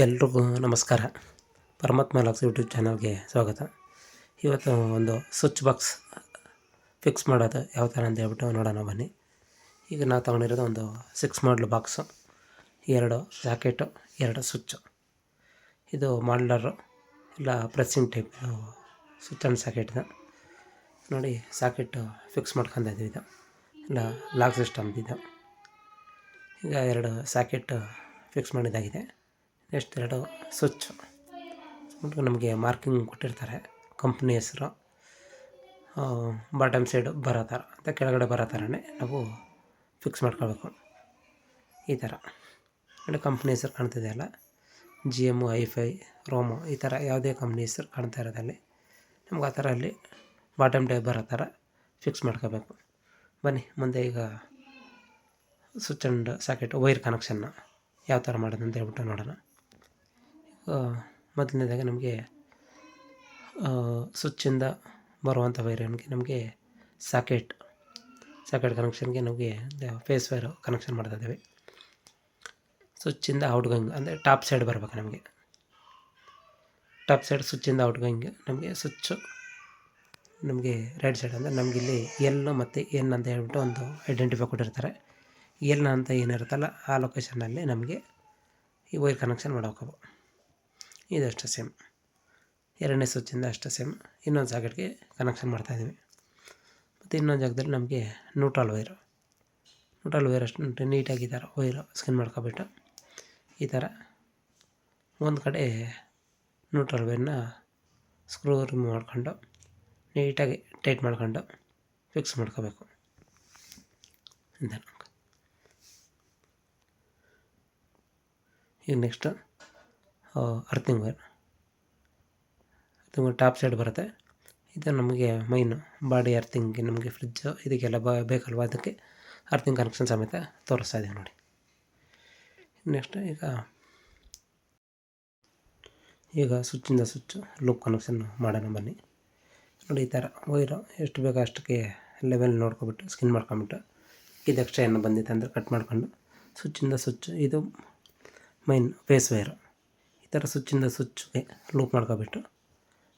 ಎಲ್ರಿಗೂ ನಮಸ್ಕಾರ. ಪರಮಾತ್ಮ ಲಾಕ್ಸ್ ಯೂಟ್ಯೂಬ್ ಚಾನಲ್ಗೆ ಸ್ವಾಗತ. ಇವತ್ತು ಒಂದು ಸ್ವಿಚ್ ಬಾಕ್ಸ್ ಫಿಕ್ಸ್ ಮಾಡೋದು ಯಾವ ಥರ ಅಂತ ಹೇಳ್ಬಿಟ್ಟು ನೋಡೋಣ ಬನ್ನಿ. ಈಗ ನಾವು ತೊಗೊಂಡಿರೋದು ಒಂದು 6 ಮಾಡಲ್ ಬಾಕ್ಸು, 2 ಜಾಕೆಟು, 2 ಸ್ವಿಚ್ಚು. ಇದು ಮಾಡ್ಲರು ಇಲ್ಲ pressing type switch and socket ಇದೆ ನೋಡಿ. ಸಾಕೆಟು ಫಿಕ್ಸ್ ಮಾಡ್ಕೊಂಡಿದ್ದೀವಿ. ಇದು ಇಲ್ಲ ಲಾಕ್ ಸಿಸ್ಟಮ್ ಇದು. ಈಗ 2 ಸಾಕೆಟ್ ಫಿಕ್ಸ್ ಮಾಡಿದ್ದಾಗಿದೆ. ನೆಕ್ಸ್ಟ್ 2 ಸ್ವಿಚ್ ನಮಗೆ ಮಾರ್ಕಿಂಗ್ ಕೊಟ್ಟಿರ್ತಾರೆ, ಕಂಪ್ನಿ ಹೆಸರು ಬಾಟಮ್ ಸೈಡು ಬರೋ ಥರ ಅಂತ, ಕೆಳಗಡೆ ಬರೋ ಥರನೇ ನಾವು ಫಿಕ್ಸ್ ಮಾಡ್ಕೋಬೇಕು. ಈ ಥರ ನೋಡಿ, ಕಂಪ್ನಿ ಹೆಸರು ಕಾಣ್ತಿದೆಯಲ್ಲ, GM, ಐಫೈ, ರೋಮೋ, ಈ ಥರ ಯಾವುದೇ ಕಂಪ್ನಿ ಹೆಸರು ಕಾಣ್ತಾ ಇರೋದಲ್ಲಿ ನಮ್ಗೆ ಆ ಥರ ಅಲ್ಲಿ ಬಾಟಮ್ ಟೈಪ್ ಬರೋ ಥರ ಫಿಕ್ಸ್ ಮಾಡ್ಕೋಬೇಕು. ಬನ್ನಿ ಮುಂದೆ ಈಗ ಸ್ವಿಚ್ ಆ್ಯಂಡ್ ಸಾಕೆಟ್ ವೈರ್ ಕನೆಕ್ಷನ್ನ ಯಾವ ಥರ ಮಾಡೋದು ಅಂತ ಹೇಳ್ಬಿಟ್ಟು ನೋಡೋಣ. ಮೊದಲನೇದಾಗಿ ನಮಗೆ ಸ್ವಿಚ್ಚಿಂದ ಬರುವಂಥ ವೈರನ್ಗೆ ನಮಗೆ ಸಾಕೆಟ್ ಕನೆಕ್ಷನ್ಗೆ ನಮಗೆ ಫೇಸ್ ವೈರು ಕನೆಕ್ಷನ್ ಮಾಡ್ತಾ ಇದ್ದೀವಿ. ಸ್ವಿಚ್ಚಿಂದ ಔಟ್ಗೋಯಿಂಗ್ ಅಂದರೆ ಟಾಪ್ ಸೈಡ್ ಬರಬೇಕು ನಮಗೆ. ಟಾಪ್ ಸೈಡ್ ಸ್ವಿಚ್ಚಿಂದ ಔಟ್ಗೋಯಿಂಗ್ ನಮಗೆ ಸ್ವಿಚ್ಚು ನಮಗೆ ರೈಟ್ ಸೈಡ್ ಅಂದರೆ ನಮಗಿಲ್ಲಿ ಎಲ್ ಮತ್ತು ಎನ್ ಅಂತ ಹೇಳ್ಬಿಟ್ಟು ಒಂದು ಐಡೆಂಟಿಫೈ ಕೊಟ್ಟಿರ್ತಾರೆ. ಎಲ್ ಅಂತ ಏನಿರುತ್ತಲ್ಲ ಆ ಲೊಕೇಶನ್ನಲ್ಲಿ ನಮಗೆ ಈ ವೈರ್ ಕನೆಕ್ಷನ್ ಮಾಡಬೇಕು. ಇದಷ್ಟು ಸೇಮ್. ಎರಡನೇ ಸ್ವಿಚ್ಚಿಂದ ಅಷ್ಟು ಸೇಮ್ ಇನ್ನೊಂದು ಸಾಕೆಟ್ಗೆ ಕನೆಕ್ಷನ್ ಮಾಡ್ತಾಯಿದ್ದೀವಿ. ಮತ್ತು ಇನ್ನೊಂದು ಜಾಗದಲ್ಲಿ ನಮಗೆ ನ್ಯೂಟ್ರಲ್ ವೈರ್ ಅಷ್ಟು ನೀಟಾಗಿ ಈ ಥರ ವೈರು ಸ್ಕಿನ್ ಮಾಡ್ಕೊಬಿಟ್ಟು ಈ ಥರ ಒಂದು ಕಡೆ ನ್ಯೂಟ್ರಲ್ ವೈರ್ನ ಸ್ಕ್ರೂ ರಿಮೂವ್ ಮಾಡ್ಕೊಂಡು ನೀಟಾಗಿ ಟೈಟ್ ಮಾಡ್ಕೊಂಡು ಫಿಕ್ಸ್ ಮಾಡ್ಕೋಬೇಕು. ಈಗ next earthing wire top side ಬರುತ್ತೆ. ಇದು ನಮಗೆ ಮೈನು ಬಾಡಿ ಅರ್ಥಿಂಗ್ಗೆ, ನಮಗೆ ಫ್ರಿಜ್ಜು ಇದಕ್ಕೆಲ್ಲ ಬೇಕಲ್ವ, ಅದಕ್ಕೆ ಅರ್ಥಿಂಗ್ ಕನೆಕ್ಷನ್ ಸಮೇತ ತೋರಿಸ್ತಾ ಇದ್ದೀವಿ ನೋಡಿ. ನೆಕ್ಸ್ಟ್ ಈಗ ಸ್ವಿಚ್ಚಿಂದ ಸ್ವಿಚ್ಚು ಲೂಪ್ ಕನೆಕ್ಷನ್ ಮಾಡೋಣ ಬನ್ನಿ. ನೋಡಿ, ಈ ಥರ ವೈರು ಎಷ್ಟು ಬೇಕೋ ಅಷ್ಟಕ್ಕೆ ಲೆವೆಲ್ ನೋಡ್ಕೊಬಿಟ್ಟು ಸ್ಕಿನ್ ಮಾಡ್ಕೊಂಬಿಟ್ಟು ಇದು ಎಕ್ಸ್ಟ್ರಾ ಏನು ಬಂದಿತ್ತು ಅಂದರೆ ಕಟ್ ಮಾಡ್ಕೊಂಡು ಸ್ವಿಚ್ಚಿಂದ ಸ್ವಿಚ್ ಇದು ಮೈನ್ ಫೇಸ್ ವೈರು ಈ ಥರ ಸ್ವಿಚ್ಚಿಂದ ಸ್ವಿಚ್ಗೆ ಲೂಪ್ ಮಾಡ್ಕೊಬಿಟ್ಟು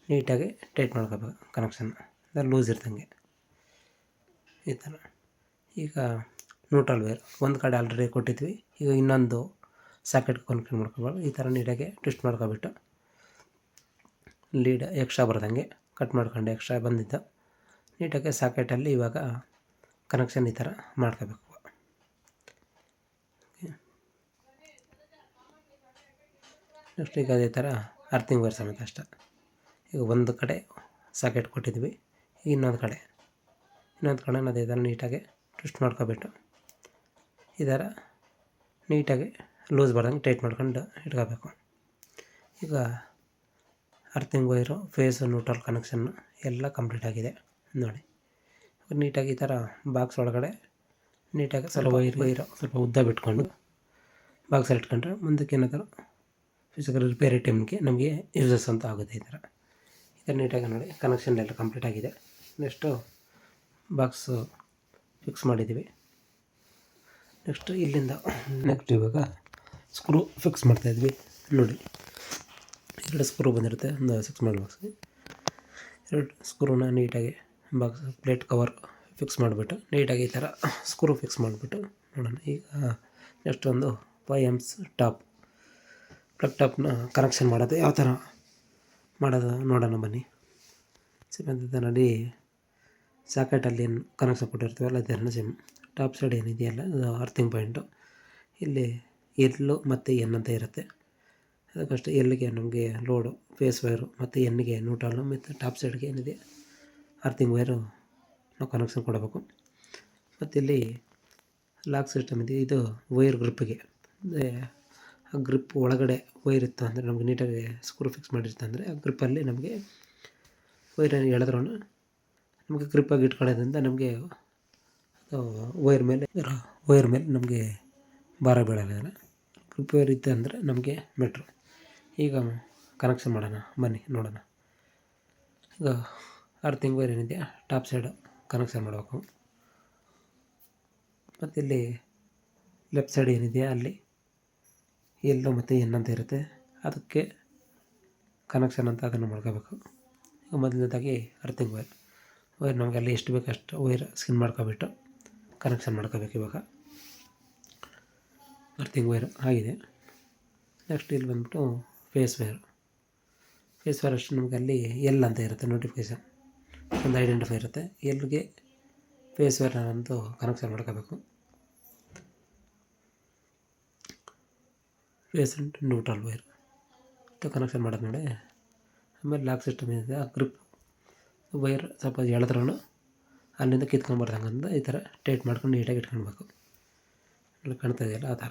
ನೀಟಾಗಿ ಟೈಟ್ ಮಾಡ್ಕೋಬೇಕು ಕನೆಕ್ಷನ್, ಅಂದರೆ ಲೂಸ್ ಇರ್ದಂಗೆ ಈ ಥರ. ಈಗ ನ್ಯೂಟ್ರಲ್ ವೈರ್ ಒಂದು ಕಡೆ ಆಲ್ರೆಡಿ ಕೊಟ್ಟಿದ್ವಿ. ಈಗ ಇನ್ನೊಂದು ಸಾಕೆಟ್ ಕನೆಕ್ಷನ್ ಮಾಡ್ಕೋಬೇಕು. ಈ ಥರ ನೀಟಾಗಿ ಟ್ವಿಸ್ಟ್ ಮಾಡ್ಕೊಬಿಟ್ಟು ಲೀಡ್ ಎಕ್ಸ್ಟ್ರಾ ಬರ್ದಂಗೆ ಕಟ್ ಮಾಡ್ಕೊಂಡು ಎಕ್ಸ್ಟ್ರಾ ಬಂದಿದ್ದು ನೀಟಾಗಿ ಸಾಕೆಟಲ್ಲಿ ಇವಾಗ ಕನೆಕ್ಷನ್ ಈ ಥರ ಮಾಡ್ಕೋಬೇಕು. ನೆಕ್ಸ್ಟ್ ಈಗ ಅದೇ ಥರ ಅರ್ಥಿಂಗ್ ವೈರ್ ಸಮೇತ ಅಷ್ಟೇ. ಈಗ ಒಂದು ಕಡೆ ಸಾಕೆಟ್ ಕೊಟ್ಟಿದ್ವಿ, ಇನ್ನೊಂದು ಕಡೆ ಅದೇ ಥರ ನೀಟಾಗಿ ಟ್ವಿಸ್ಟ್ ಮಾಡ್ಕೊಬಿಟ್ಟು ಈ ಥರ ನೀಟಾಗಿ ಲೂಸ್ ಬರ್ದಂಗೆ ಟೈಟ್ ಮಾಡ್ಕೊಂಡು ಇಟ್ಕೋಬೇಕು. ಈಗ ಅರ್ಥಿಂಗ್ ವೈರು ಫೇಸು ನ್ಯೂಟ್ರಲ್ ಕನೆಕ್ಷನ್ನು ಎಲ್ಲ ಕಂಪ್ಲೀಟ್ ಆಗಿದೆ ನೋಡಿ. ನೀಟಾಗಿ ಈ ಥರ ಬಾಕ್ಸ್ ಒಳಗಡೆ ನೀಟಾಗಿ ಸ್ವಲ್ಪ ವೈರು ಸ್ವಲ್ಪ ಉದ್ದ ಬಿಟ್ಕೊಂಡು ಬಾಕ್ಸಲ್ಲಿ ಇಟ್ಕೊಂಡ್ರೆ ಮುಂದಕ್ಕೆ ಏನಾದರೂ ಫಿಸಿಕಲ್ ರಿಪೇರಿ ಟೈಮ್ಗೆ ನಮಗೆ ಯೂಸಸ್ ಅಂತ ಆಗುತ್ತೆ. ಈ ಥರ ನೀಟಾಗಿ ನೋಡಿ ಕನೆಕ್ಷನ್ ಎಲ್ಲ ಕಂಪ್ಲೀಟ್ ಆಗಿದೆ. ನೆಕ್ಸ್ಟು ಬಾಕ್ಸು ಫಿಕ್ಸ್ ಮಾಡಿದ್ದೀವಿ. ನೆಕ್ಸ್ಟು ಇಲ್ಲಿಂದ ಇವಾಗ ಸ್ಕ್ರೂ ಫಿಕ್ಸ್ ಮಾಡ್ತಾಯಿದ್ವಿ ನೋಡಿ. 2 ಸ್ಕ್ರೂ ಬಂದಿರುತ್ತೆ ಒಂದು 6 ಮಾಡಲ್ ಬಾಕ್ಸ್ಗೆ. 2 ಸ್ಕ್ರೂನ ನೀಟಾಗಿ ಬಾಕ್ಸ್ ಪ್ಲೇಟ್ ಕವರ್ ಫಿಕ್ಸ್ ಮಾಡಿಬಿಟ್ಟು ನೀಟಾಗಿ ಈ ಥರ ಸ್ಕ್ರೂ ಫಿಕ್ಸ್ ಮಾಡಿಬಿಟ್ಟು ನೋಡೋಣ. ಈಗ ನೆಕ್ಸ್ಟ್ ಒಂದು 5 amps ಪ್ಲಗ್ ಟಾಪ್ನ ಕನೆಕ್ಷನ್ ಮಾಡೋದು ಯಾವ ಥರ ಮಾಡೋದು ನೋಡೋಣ ಬನ್ನಿ. ಸಿಕ್ಕಂತ ನೋಡಿ, ಸಾಕೆಟಲ್ಲಿ ಏನು ಕನೆಕ್ಷನ್ ಕೊಟ್ಟಿರ್ತೀವಲ್ಲ ಅದನ್ನು ಸೇಮ್ ಟಾಪ್ ಸೈಡ್ ಏನಿದೆಯಲ್ಲ ಅದು ಅರ್ಥಿಂಗ್ ಪಾಯಿಂಟು. ಇಲ್ಲಿ ಎಲ್ಲು ಮತ್ತು ಎನ್ ಅಂತ ಇರುತ್ತೆ. ಅದಕ್ಕಷ್ಟು ಎಲ್ಲಿಗೆ ನಮಗೆ ಲೋಡು ಫೇಸ್ ವೈರು ಮತ್ತು ಎನ್ನಿಗೆ ನ್ಯೂಟ್ರಲ್ಲು ಮತ್ತು ಟಾಪ್ ಸೈಡ್ಗೆ ಏನಿದೆ ಅರ್ಥಿಂಗ್ ವೈರು ನಾವು ಕನೆಕ್ಷನ್ ಕೊಡಬೇಕು. ಮತ್ತು ಇಲ್ಲಿ ಲಾಕ್ ಸಿಸ್ಟಮ್ ಇದೆ. ಇದು ವೈರ್ ಗ್ರಿಪ್ಪಿಗೆ, ಅಂದರೆ ಆ ಗ್ರಿಪ್ ಒಳಗಡೆ ವೈರ್ ಇತ್ತು ಅಂದರೆ ನಮಗೆ ನೀಟಾಗಿ ಸ್ಕ್ರೂ ಫಿಕ್ಸ್ ಮಾಡಿರ್ತ ಅಂದರೆ ಆ ಗ್ರಿಪ್ಪಲ್ಲಿ ನಮಗೆ ವೈರನ್ನು ಎಳೆದ್ರೂ ನಮಗೆ ಗ್ರಿಪ್ಪಾಗಿ ಇಟ್ಕೊಳ್ಳೋದ್ರಿಂದ ನಮಗೆ ವೈರ್ ಮೇಲೆ ನಮಗೆ ಭಾರ ಬೀಳೋಲ್ಲ. ಗ್ರಿಪ್ ವೈರ್ ಇತ್ತು ಅಂದರೆ ನಮಗೆ ಬೆಟ್ರು. ಈಗ ಕನೆಕ್ಷನ್ ಮಾಡೋಣ ಬನ್ನಿ ನೋಡೋಣ. ಈಗ ಅರ್ಥಿಂಗ್ ವೈರ್ ಏನಿದೆಯಾ ಟಾಪ್ ಸೈಡು ಕನೆಕ್ಷನ್ ಮಾಡಬೇಕು. ಮತ್ತು ಇಲ್ಲಿ ಲೆಫ್ಟ್ ಸೈಡ್ ಏನಿದೆಯಾ ಅಲ್ಲಿ ಎಲ್ಲೋ ಮತ್ತು ಎನ್ ಅಂತ ಇರುತ್ತೆ, ಅದಕ್ಕೆ ಕನೆಕ್ಷನ್ ಅಂತ ಅದನ್ನು ಮಾಡ್ಕೋಬೇಕು. ಈಗ ಮೊದಲನೇದಾಗಿ ಅರ್ಥಿಂಗ್ ವೈರ್ ನಮಗೆ ಅಲ್ಲಿ ಎಷ್ಟು ಬೇಕು ಅಷ್ಟು ವೈರ್ ಸ್ಕಿನ್ ಮಾಡ್ಕೊಬಿಟ್ಟು ಕನೆಕ್ಷನ್ ಮಾಡ್ಕೋಬೇಕು. ಇವಾಗ ಅರ್ಥಿಂಗ್ ವೈರ್ ಆಗಿದೆ. ನೆಕ್ಸ್ಟ್ ಇಲ್ಲಿ ಬಂದ್ಬಿಟ್ಟು ಫೇಸ್ ವೈರ್ ಅಷ್ಟು ನಮಗೆ ಅಲ್ಲಿ ಎಲ್ ಅಂತ ಇರುತ್ತೆ ನೋಟಿಫಿಕೇಷನ್, ಒಂದು ಐಡೆಂಟಿಫೈ ಇರುತ್ತೆ. ಎಲ್ಗೆ ಫೇಸ್ ವೈರ್ನ ಅಂತೂ ಕನೆಕ್ಷನ್ ಮಾಡ್ಕೋಬೇಕು. Phase and neutral wire connection ಮಾಡೋದು ನೋಡಿ. ಆಮೇಲೆ ಲಾಕ್ ಸಿಸ್ಟಮ್ ಇದೆ. ಆ ಗ್ರಿಪ್ ವೈರ್ ಸ್ವಲ್ಪ ಎಳೆದ್ರೂ ಅಲ್ಲಿಂದ ಕಿತ್ಕೊಂಬರ್ದಂಗಂದು ಈ ಥರ ಟೈಟ್ ಮಾಡ್ಕೊಂಡು ನೀಟಾಗಿ ಇಟ್ಕೊಳ್ಬೇಕು. ಅಲ್ಲಿ ಕಾಣ್ತಾ ಇದೆಯಲ್ಲ ಆ ಥರ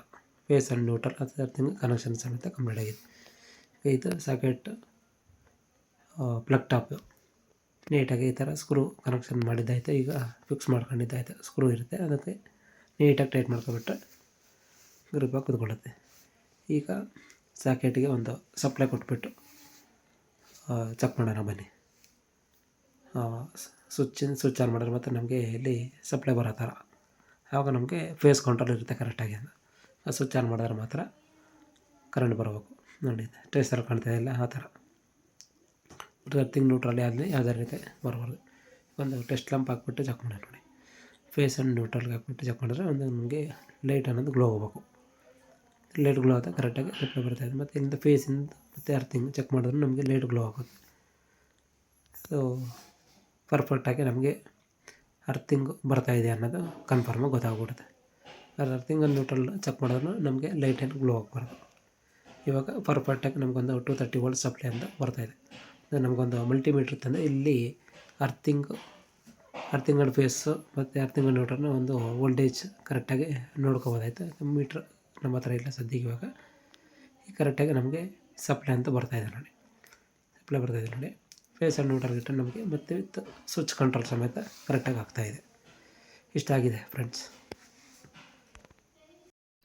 ಫೇಸ್ ಆ್ಯಂಡ್ ನ್ಯೂಟ್ರಲ್ ಆ ಥರ ಕನೆಕ್ಷನ್ ಸಮೇತ ಕಂಪ್ಲೀಟ್ ಆಗಿದೆ. ಇದು ಸಾಕೆಟ್ ಪ್ಲಗ್ ಟಾಪ್ ನೀಟಾಗಿ ಈ ಥರ ಸ್ಕ್ರೂ ಕನೆಕ್ಷನ್ ಮಾಡಿದ್ದಾಯಿತು. ಈಗ ಫಿಕ್ಸ್ ಮಾಡ್ಕೊಂಡಿದ್ದಾಯಿತು. ಸ್ಕ್ರೂ ಇರುತ್ತೆ, ಅದಕ್ಕೆ ನೀಟಾಗಿ ಟೈಟ್ ಮಾಡ್ಕೊಬಿಟ್ರೆ ಗ್ರಿಪ್ಪಾಗಿ ಕೂತ್ಕೊಳ್ಳುತ್ತೆ. ಈಗ ಸಾಕೆಟಿಗೆ ಒಂದು ಸಪ್ಲೈ ಕೊಟ್ಬಿಟ್ಟು ಚೆಕ್ ಮಾಡೋಣ ಬನ್ನಿ. ಸ್ವಿಚ್ ಆನ್ ಮಾಡಿದ್ರೆ ಮತ್ತು ನಮಗೆ ಇಲ್ಲಿ ಸಪ್ಲೈ ಬರೋ ಥರ, ಆವಾಗ ನಮಗೆ ಫೇಸ್ ಕಂಟ್ರೋಲ್ ಇರುತ್ತೆ ಕರೆಕ್ಟಾಗಿ. ಆ ಸ್ವಿಚ್ ಆನ್ ಮಾಡಿದ್ರೆ ಮಾತ್ರ ಕರೆಂಟ್ ಬರಬೇಕು. ನೋಡಿ ಟ್ರೇಸರ್ ಕಾಣ್ತಾ ಇಲ್ಲ ಆ ಥರ. ಅರ್ಥಿಂಗ್ ನ್ಯೂಟ್ರಲ್ಲಿ ಆದರೆ ಯಾವುದೇ ರೀತಿ ಬರಬಾರ್ದು. ಒಂದು ಟೆಸ್ಟ್ ಲ್ಯಾಂಪ್ ಹಾಕ್ಬಿಟ್ಟು ಚೆಕ್ ಮಾಡೋಣ ನೋಡಿ. ಫೇಸ್ ಆ್ಯಂಡ್ ನ್ಯೂಟ್ರಲ್ಗೆ ಹಾಕ್ಬಿಟ್ಟು ಚೆಕ್ ಮಾಡಿದ್ರೆ ಒಂದು ನಮಗೆ ಲೈಟ್ ಅನ್ನೋದು ಗ್ಲೋ ಹೋಗ್ಬೇಕು. ಲೈಟ್ ಗ್ಲೋ ಆದಾಗ ಕರೆಕ್ಟಾಗಿ ರಿಪ್ಲೈ ಬರ್ತಾಯಿದೆ. ಮತ್ತು ಇಲ್ಲಿಂದ ಫೇಸಿಂದ ಮತ್ತು ಅರ್ಥಿಂಗ್ ಚೆಕ್ ಮಾಡಿದ್ರೆ ನಮಗೆ ಲೈಟ್ ಗ್ಲೋ ಆಗುತ್ತೆ. ಸೊ ಪರ್ಫೆಕ್ಟಾಗಿ ನಮಗೆ ಅರ್ಥಿಂಗ್ ಬರ್ತಾಯಿದೆ ಅನ್ನೋದು ಕನ್ಫರ್ಮಾಗಿ ಗೊತ್ತಾಗ್ಬಿಡುತ್ತೆ. ಅರ್ಥಿಂಗ್ ಆ್ಯಂಡ್ ನ್ಯೂಟ್ರಲ್ ಚೆಕ್ ಮಾಡಿದ್ರು ನಮಗೆ ಲೈಟ್ ಏನು ಗ್ಲೋ ಆಗಬಾರ್ದು. ಇವಾಗ ಪರ್ಫೆಕ್ಟಾಗಿ ನಮಗೊಂದು 230 ವೋಲ್ಟ್ ಸಪ್ಲೈ ಅಂತ ಬರ್ತಾಯಿದೆ. ನಮಗೊಂದು ಮಲ್ಟಿಮೀಟ್ರ್ ತಂದರೆ ಇಲ್ಲಿ ಅರ್ಥಿಂಗ್ ಆ್ಯಂಡ್ ಫೇಸು ಮತ್ತು ಅರ್ಥಿಂಗ್ ಆ್ಯಂಡ್ ನ್ಯೂಟ್ರಲ್ನ ಒಂದು ವೋಲ್ಟೇಜ್ ಕರೆಕ್ಟಾಗಿ ನೋಡ್ಕೋಬೋದಾಯ್ತು. ಮೀಟ್ರ್ ನಮ್ಮ ಹತ್ರ ಇಲ್ಲ ಸದ್ಯಕ್ಕೆ. ಇವಾಗ ಕರೆಕ್ಟಾಗಿ ನಮಗೆ ಸಪ್ಲೈ ಅಂತ ಬರ್ತಾಯಿದೆ ನೋಡಿ. ಫೇಸ್ ಆ್ಯಂಡ್ ನ್ಯೂಟ್ರಲ್ ಇಟ್ಟರೆ ನಮಗೆ ಮತ್ತು ವಿತ್ ಸ್ವಿಚ್ ಕಂಟ್ರೋಲ್ ಸಮೇತ ಕರೆಕ್ಟಾಗಿ ಆಗ್ತಾಯಿದೆ. ಇಷ್ಟಾಗಿದೆ ಫ್ರೆಂಡ್ಸ್.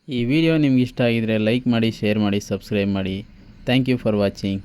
ಈ ವಿಡಿಯೋ ನಿಮ್ಗೆ ಇಷ್ಟ ಆಗಿದರೆ ಲೈಕ್ ಮಾಡಿ, ಶೇರ್ ಮಾಡಿ, ಸಬ್ಸ್ಕ್ರೈಬ್ ಮಾಡಿ. Thank you for watching.